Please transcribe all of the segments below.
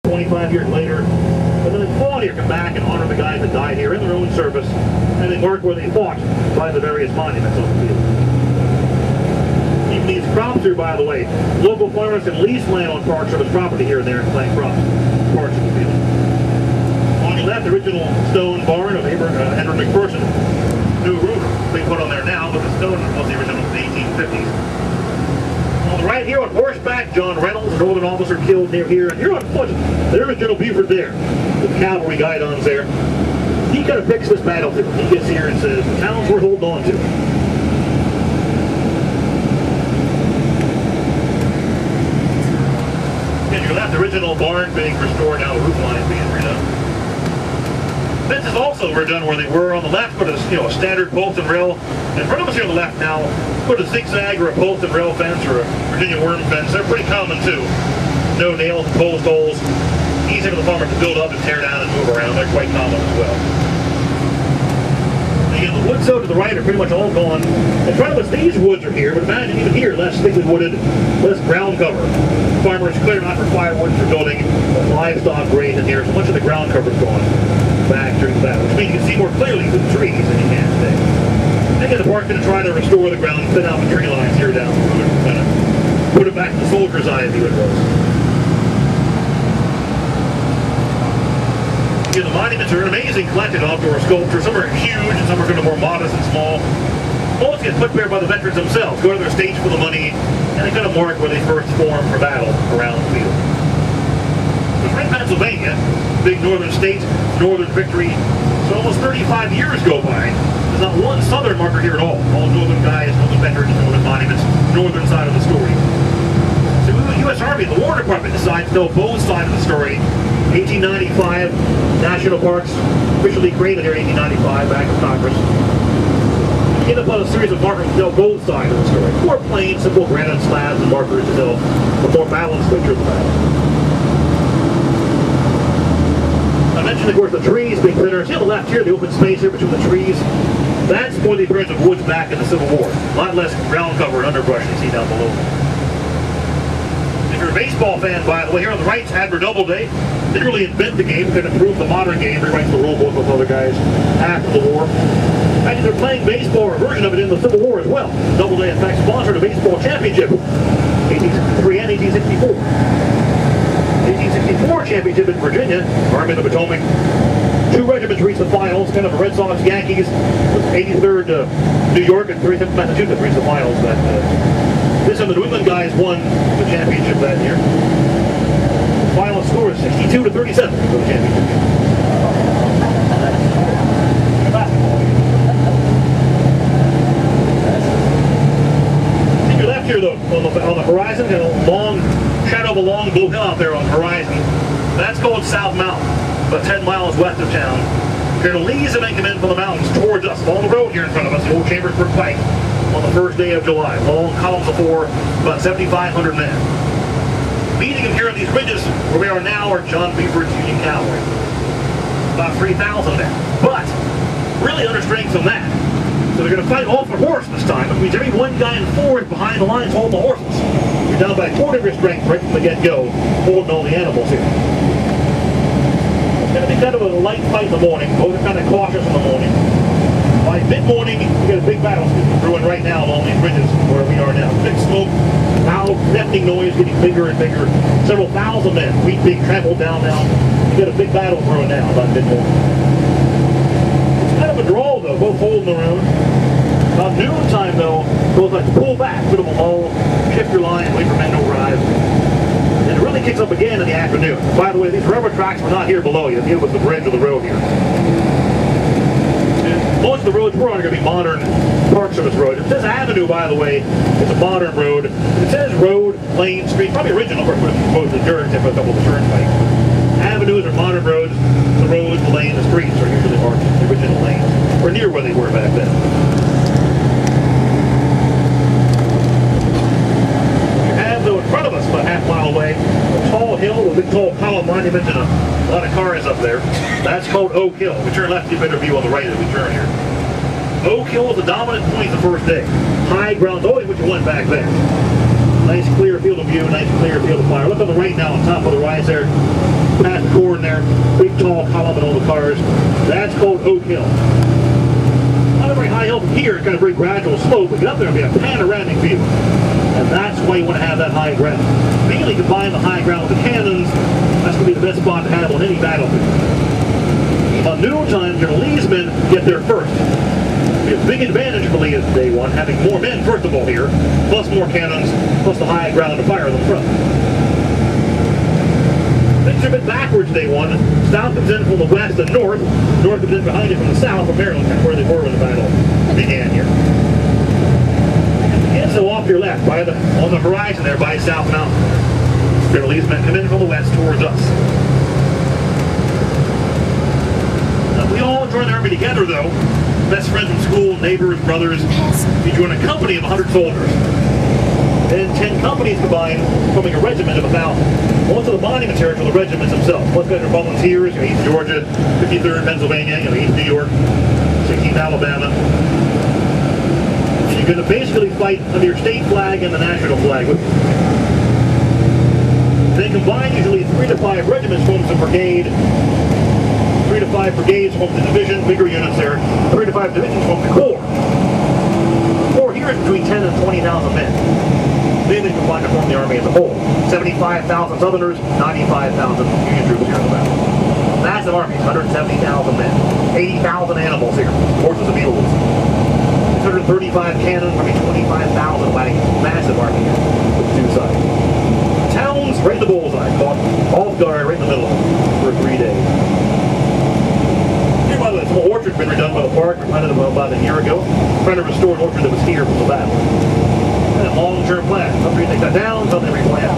25 years later. But then the fall here come back and honor the guys that died here in their own service, and they mark where they fought by the various monuments on the field. Even these crops here, by the way, local farmers can lease land on Park Service property here and there and plant crops, parts of the field. On the left, the original stone barn of Henry McPherson. New roof being put on there now, but the stone was the original from the 1850s. On the right here on horseback, John Reynolds, a Northern officer killed near here. And here on foot, there's General Buford there, with the cavalry guidons there. He kind of picks this battlefield. He gets here and says, the town's worth holding on to. And your left, the original barn being restored, now the roof line being redone. Fences also were done where they were. On the left, put a standard post and rail. In front of us here on the left now, put a zigzag or a post and rail fence or a Virginia worm fence. They're pretty common too. No nails and post holes. Easy for the farmer to build up and tear down and move around. They're quite common as well. Again, the woods though to the right are pretty much all gone. In front of us, these woods are here, but imagine even here, less thickly wooded, less ground cover. Farmers clear not for firewood for building, livestock graze in here, so much of the ground cover's gone back during the battle, which means you can see more clearly through the trees than you can today. Again, the park's going to try to restore the ground, thin out the tree lines here down the road, and kind of put it back to the soldier's eye view it was. Again, the monuments are an amazing collected outdoor sculpture. Some are huge and some are kind of more modest and small. Most get put there by the veterans themselves, go to their states for the money, and they kind of mark where they first formed for battle around the field. We're in Pennsylvania, big northern state, northern victory. So almost 35 years go by. There's not one southern marker here at all. All northern guys, northern veterans, northern monuments, northern side of the story. So the U.S. Army, the War Department decides to tell both sides of the story. 1895, national parks officially created here in 1895, back in Congress. We end up on a series of markers to tell both sides of the story. More plain, simple granite slabs and markers to tell a more balanced picture of the battle. I mentioned, of course, the trees being thinner. See on the left here, the open space here between the trees. That's for the appearance of woods back in the Civil War. A lot less ground cover and underbrush you see down below. If you're a baseball fan, by the way, here on the right, Admiral Doubleday didn't really invent the game, could improve the modern game. He writes the rule book with other guys after the war. Actually, they're playing baseball or a version of it in the Civil War as well. Doubleday, in fact, sponsored a baseball championship, 1863 and 1864. 1864 championship in Virginia, Army of the Potomac. 2 regiments reached the finals, kind of Red Sox, Yankees, 83rd New York and 35th Massachusetts reached the finals. This time the New England guys won the championship that year. The final score is 62-37 for the championship. See your left here though, on the horizon, got a long shadow of a long blue hill out there on the horizon. That's called South Mountain, about 10 miles west of town. Colonel Lee's men come in from the mountains towards us, along the road here in front of us, the old Chambersburg Pike, on the first day of July. Long columns of 4, about 7,500 men. Meeting them here on these ridges where we are now are John Buford's Union Cavalry. About 3,000 men. But, really under strength from that. So they're going to fight all for horse this time, which means every one guy in 4 is behind the lines holding the horses. You're down by a quarter of your strength right from the get-go, holding all the animals here. It's going to be kind of a light fight in the morning. Both are kind of cautious in the morning. By mid-morning, we got a big battle brewing right now along these ridges where we are now. Big smoke, loud, deafening noise getting bigger and bigger. Several thousand men, wheat being trampled down now. We got a big battle brewing now by mid-morning. It's kind of a draw though, both holding their own. About noontime though, both like to pull back, put them a lull, shift your line, wait for men to arrive. And it really kicks up again in the afternoon. By the way, these railroad tracks were not here below you. It was the bridge of the road here. Most of the roads we're on are going to be modern Park Service roads. It says Avenue, by the way. It's a modern road. It says road, lane, street. Probably original, of course, opposed to dirt, except for a couple of the turnpike. Avenues are modern roads. The roads, the lanes, the streets are usually marked the original lanes, or near where they were back then. You have, though, in front of us, about a half-mile away, a tall hill with a big tall column monument and a lot of cars up there. That's called Oak Hill. We turn left, get a better view on the right as we turn here. Oak Hill was the dominant point the first day. High ground, always what you won back then. Nice clear field of view, nice clear field of fire. Look on the right now on top of the rise there. Past the corn there. Big tall column and all the cars. That's called Oak Hill. Not a very high hill from here. It's got a very gradual slope. We get up there and be a panoramic view. And that's why you want to have that high ground. Mainly combine the high ground with the cannons. That's going to be the best spot to have on any battlefield. On noontime, General Lee's men get there first. A big advantage for Lee is day one, having more men, first of all, here, plus more cannons, plus the high ground to fire them front. Things are a bit backwards day one. South comes in from the west and north. North comes in behind it from the south from Maryland, kind of where they were when the battle began here. And so off your left, on the horizon there by South Mountain. General Lee's men come in from the west towards us. Now, we all join the army together, though. Best friends from school, neighbors, brothers. You join a company of 100 soldiers. And 10 companies combined, forming a regiment of 1,000. Most of the bonding materials are the regiments themselves. Most guys are volunteers, 8th Georgia, 53rd Pennsylvania, 8th New York, 16th Alabama. You're going to basically fight under your state flag and the national flag. They combine usually 3 to 5 regiments forms a brigade. 3 to 5 brigades form the division, bigger units there. 3 to 5 divisions form the corps. The corps here is between 10 and 20,000 men. Then they combine to form the army as a whole. 75,000 Southerners, 95,000 Union troops here in the battle. Massive armies, 170,000 men. 80,000 animals here, horses and mules. 635 cannons, 25,000 wagons. Massive army here with the 2 sides. Towns right in the bullseye, caught off guard right in the middle for 3 days. Here, by the way, some orchard's been redone by the park. We planted them about a year ago. Trying to restore an orchard that was here from the battle. And a long-term plan. Some trees they cut down, some they replant.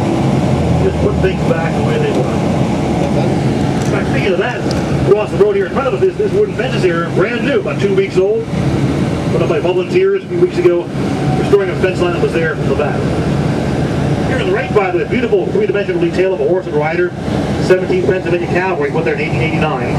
Just put things back the way they were. In fact, speaking of that, across the road here in front of us, this wooden fences here, brand new, about 2 weeks old. Put up by volunteers a few weeks ago, restoring a fence line that was there from the battle. Here on the right, by the way, beautiful 3-dimensional detail of a horse and rider, 17th Pennsylvania Cavalry, put there in 1889.